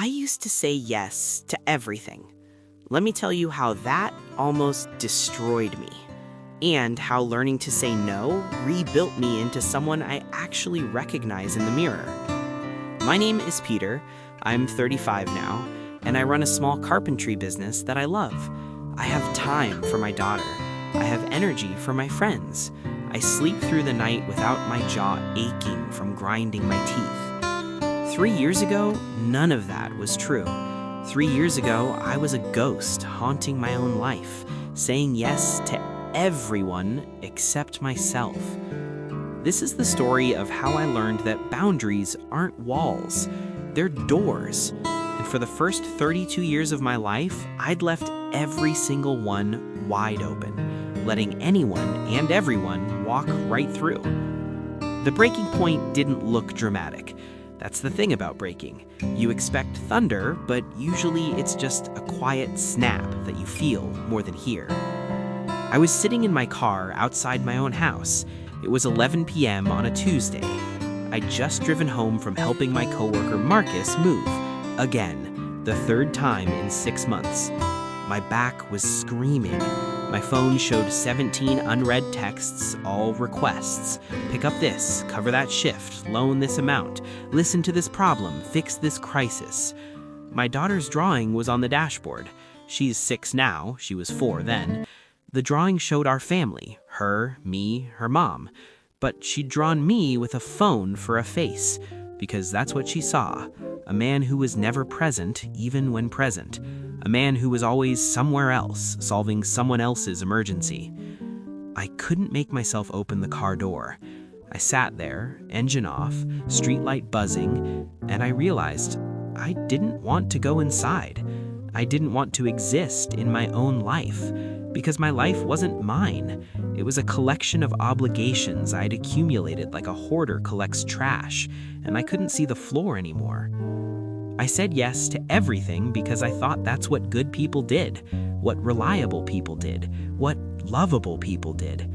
I used to say yes to everything. Let me tell you how that almost destroyed me, and how learning to say no rebuilt me into someone I actually recognize in the mirror. My name is Peter, I'm 35 now, and I run a small carpentry business that I love. I have time for my daughter. I have energy for my friends. I sleep through the night without my jaw aching from grinding my teeth. 3 years ago, none of that was true. 3 years ago, I was a ghost haunting my own life, saying yes to everyone except myself. This is the story of how I learned that boundaries aren't walls, they're doors. And for the first 32 years of my life, I'd left every single one wide open, letting anyone and everyone walk right through. The breaking point didn't look dramatic. That's the thing about breaking. You expect thunder, but usually it's just a quiet snap that you feel more than hear. I was sitting in my car outside my own house. It was 11 p.m. on a Tuesday. I'd just driven home from helping my coworker Marcus move. Again, the third time in 6 months. My back was screaming. My phone showed 17 unread texts, all requests. Pick up this, cover that shift, loan this amount, listen to this problem, fix this crisis. My daughter's drawing was on the dashboard. She's 6 now, she was 4 then. The drawing showed our family, her, me, her mom. But she'd drawn me with a phone for a face, because that's what she saw. A man who was never present, even when present. A man who was always somewhere else, solving someone else's emergency. I couldn't make myself open the car door. I sat there, engine off, streetlight buzzing, and I realized I didn't want to go inside. I didn't want to exist in my own life, because my life wasn't mine. It was a collection of obligations I'd accumulated like a hoarder collects trash, and I couldn't see the floor anymore. I said yes to everything because I thought that's what good people did, what reliable people did, what lovable people did.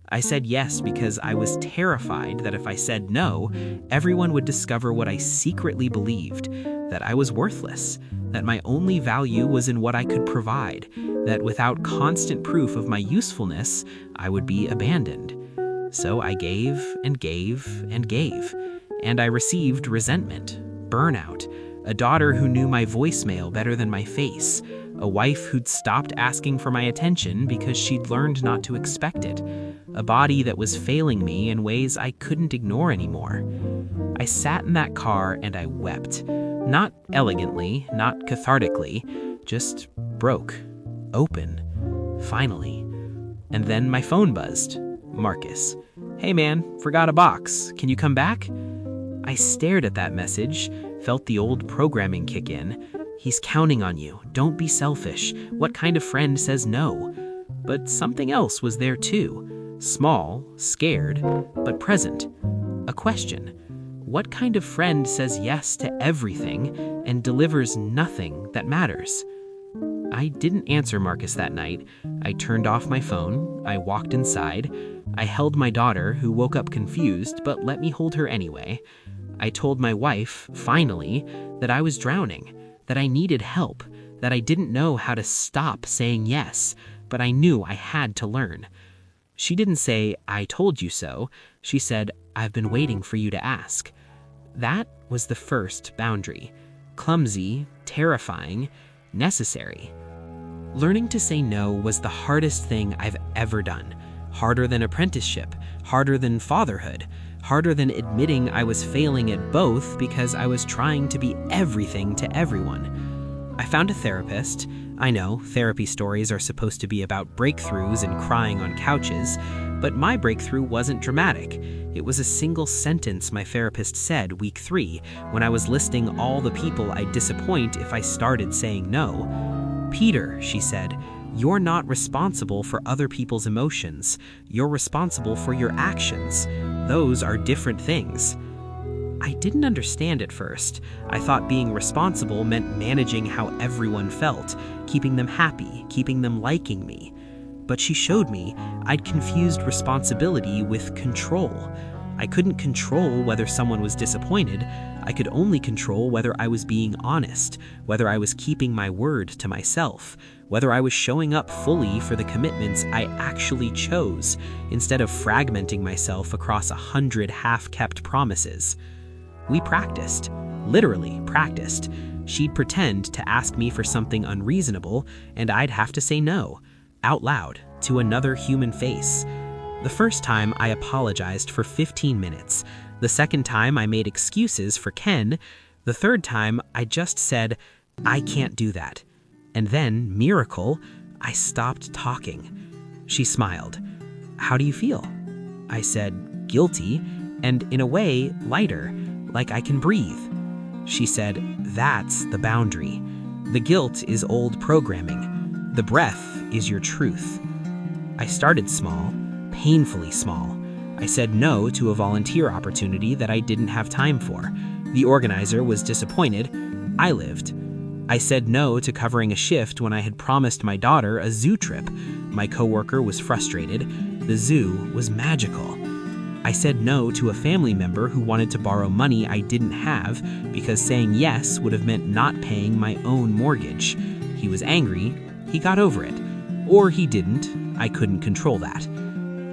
I said yes because I was terrified that if I said no, everyone would discover what I secretly believed, that I was worthless, that my only value was in what I could provide, that without constant proof of my usefulness, I would be abandoned. So I gave and gave and gave, and I received resentment, burnout, a daughter who knew my voicemail better than my face, a wife who'd stopped asking for my attention because she'd learned not to expect it, a body that was failing me in ways I couldn't ignore anymore. I sat in that car and I wept. Not elegantly, not cathartically, just broke, open, finally. And then my phone buzzed. Marcus. Hey man, forgot a box. Can you come back? I stared at that message, felt the old programming kick in. He's counting on you. Don't be selfish. What kind of friend says no? But something else was there too. Small, scared, but present. A question. What kind of friend says yes to everything and delivers nothing that matters? I didn't answer Marcus that night. I turned off my phone. I walked inside. I held my daughter, who woke up confused, but let me hold her anyway. I told my wife, finally, that I was drowning, that I needed help, that I didn't know how to stop saying yes, but I knew I had to learn. She didn't say, I told you so. She said, I've been waiting for you to ask. That was the first boundary. Clumsy, terrifying, necessary. Learning to say no was the hardest thing I've ever done. Harder than apprenticeship, harder than fatherhood, harder than admitting I was failing at both because I was trying to be everything to everyone. I found a therapist. I know, therapy stories are supposed to be about breakthroughs and crying on couches, but my breakthrough wasn't dramatic. It was a single sentence my therapist said week 3 when I was listing all the people I'd disappoint if I started saying no. Peter, she said, you're not responsible for other people's emotions. You're responsible for your actions. Those are different things. I didn't understand at first. I thought being responsible meant managing how everyone felt, keeping them happy, keeping them liking me. But she showed me I'd confused responsibility with control. I couldn't control whether someone was disappointed. I could only control whether I was being honest, whether I was keeping my word to myself, whether I was showing up fully for the commitments I actually chose, instead of fragmenting myself across 100 half-kept promises. We practiced, literally practiced. She'd pretend to ask me for something unreasonable, and I'd have to say no, out loud, to another human face. The first time I apologized for 15 minutes. The second time I made excuses for Ken. The third time I just said, I can't do that. And then, miracle, I stopped talking. She smiled. How do you feel? I said, guilty, and in a way, lighter, like I can breathe. She said, that's the boundary. The guilt is old programming. The breath is your truth. I started small, painfully small. I said no to a volunteer opportunity that I didn't have time for. The organizer was disappointed. I lived. I said no to covering a shift when I had promised my daughter a zoo trip. My coworker was frustrated. The zoo was magical. I said no to a family member who wanted to borrow money I didn't have because saying yes would have meant not paying my own mortgage. He was angry. He got over it. Or he didn't. I couldn't control that.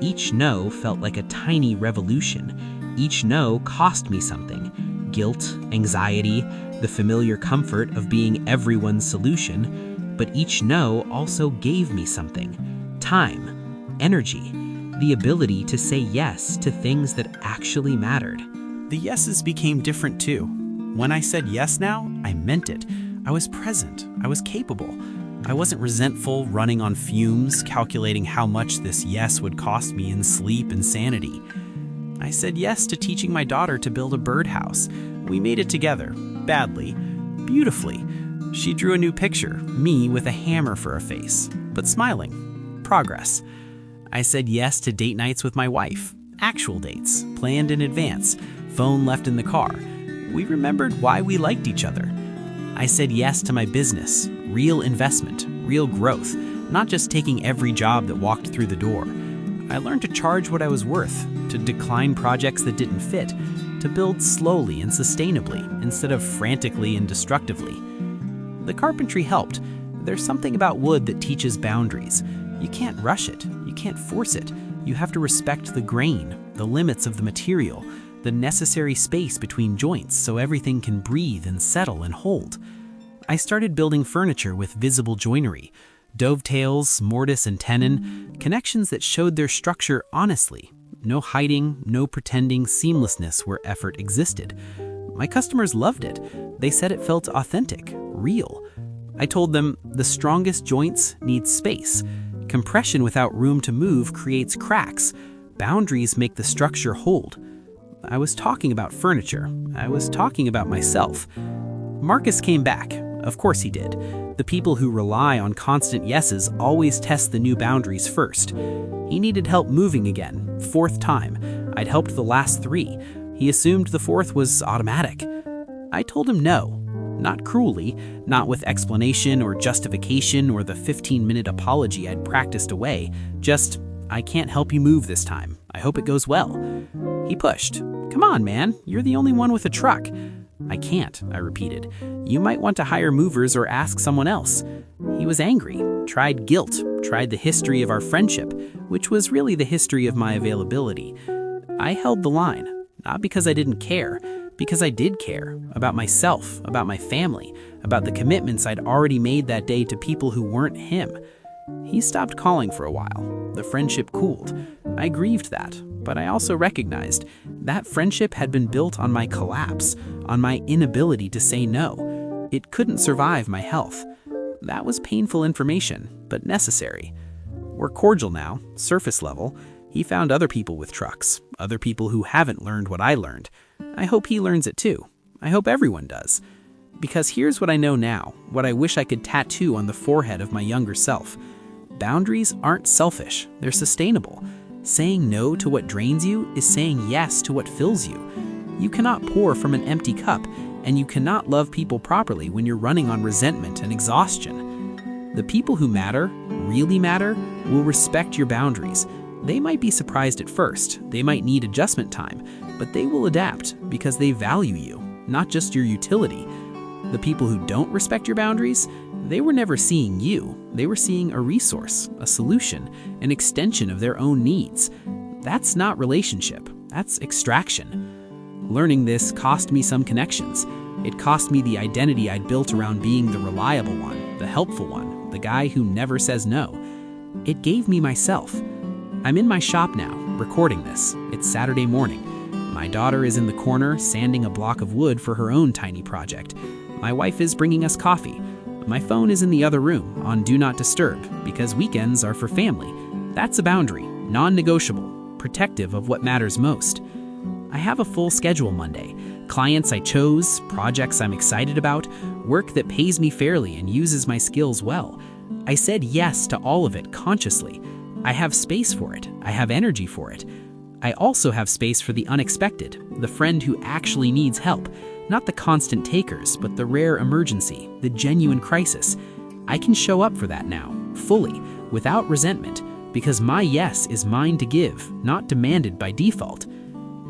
Each no felt like a tiny revolution. Each no cost me something. Guilt, anxiety, the familiar comfort of being everyone's solution. But each no also gave me something. Time, energy, the ability to say yes to things that actually mattered. The yeses became different too. When I said yes now, I meant it. I was present. I was capable. I wasn't resentful, running on fumes, calculating how much this yes would cost me in sleep and sanity. I said yes to teaching my daughter to build a birdhouse. We made it together, badly, beautifully. She drew a new picture, me with a hammer for a face, but smiling. Progress. I said yes to date nights with my wife, actual dates, planned in advance, phone left in the car. We remembered why we liked each other. I said yes to my business, real investment, real growth, not just taking every job that walked through the door. I learned to charge what I was worth, to decline projects that didn't fit, to build slowly and sustainably instead of frantically and destructively. The carpentry helped. There's something about wood that teaches boundaries. You can't rush it. You can't force it. You have to respect the grain, the limits of the material, the necessary space between joints so everything can breathe and settle and hold. I started building furniture with visible joinery, dovetails, mortise and tenon, connections that showed their structure honestly. No hiding, no pretending seamlessness where effort existed. My customers loved it. They said it felt authentic, real. I told them the strongest joints need space. Compression without room to move creates cracks. Boundaries make the structure hold. I was talking about furniture. I was talking about myself. Marcus came back. Of course he did. The people who rely on constant yeses always test the new boundaries first. He needed help moving again, fourth time. I'd helped the last 3. He assumed the fourth was automatic. I told him no. Not cruelly, not with explanation or justification or the 15-minute apology I'd practiced away. Just, I can't help you move this time. I hope it goes well. He pushed. Come on, man. You're the only one with a truck. I can't, I repeated. You might want to hire movers or ask someone else. He was angry, tried guilt, tried the history of our friendship, which was really the history of my availability. I held the line, not because I didn't care, because I did care about myself, about my family, about the commitments I'd already made that day to people who weren't him. He stopped calling for a while. The friendship cooled. I grieved that, but I also recognized that friendship had been built on my collapse, on my inability to say no. It couldn't survive my health. That was painful information, but necessary. We're cordial now, surface level. He found other people with trucks, other people who haven't learned what I learned. I hope he learns it too. I hope everyone does. Because here's what I know now, what I wish I could tattoo on the forehead of my younger self. Boundaries aren't selfish, they're sustainable. Saying no to what drains you is saying yes to what fills you. You cannot pour from an empty cup, and you cannot love people properly when you're running on resentment and exhaustion. The people who matter, really matter, will respect your boundaries. They might be surprised at first, they might need adjustment time, but they will adapt because they value you, not just your utility. The people who don't respect your boundaries, they were never seeing you. They were seeing a resource, a solution, an extension of their own needs. That's not relationship, that's extraction. Learning this cost me some connections. It cost me the identity I'd built around being the reliable one, the helpful one, the guy who never says no. It gave me myself. I'm in my shop now, recording this. It's Saturday morning. My daughter is in the corner sanding a block of wood for her own tiny project. My wife is bringing us coffee. My phone is in the other room on Do Not Disturb because weekends are for family. That's a boundary, non-negotiable, protective of what matters most. I have a full schedule Monday. Clients I chose, projects I'm excited about, work that pays me fairly and uses my skills well. I said yes to all of it consciously. I have space for it. I have energy for it. I also have space for the unexpected, the friend who actually needs help, not the constant takers, but the rare emergency, the genuine crisis. I can show up for that now, fully, without resentment, because my yes is mine to give, not demanded by default.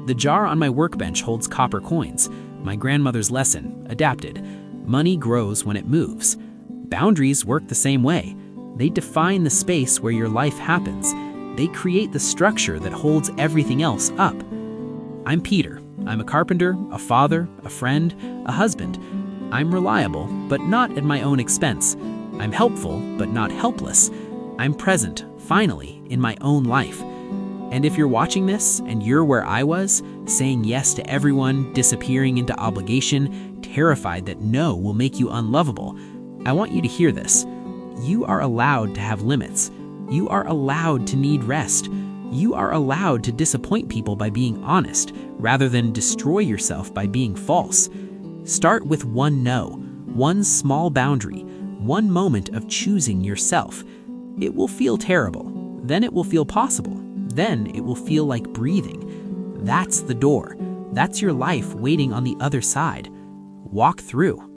The jar on my workbench holds copper coins. My grandmother's lesson, adapted. Money grows when it moves. Boundaries work the same way. They define the space where your life happens. They create the structure that holds everything else up. I'm Peter. I'm a carpenter, a father, a friend, a husband. I'm reliable, but not at my own expense. I'm helpful, but not helpless. I'm present, finally, in my own life. And if you're watching this and you're where I was, saying yes to everyone, disappearing into obligation, terrified that no will make you unlovable, I want you to hear this. You are allowed to have limits. You are allowed to need rest. You are allowed to disappoint people by being honest, rather than destroy yourself by being false. Start with one no, one small boundary, one moment of choosing yourself. It will feel terrible. Then it will feel possible. Then it will feel like breathing. That's the door. That's your life waiting on the other side. Walk through.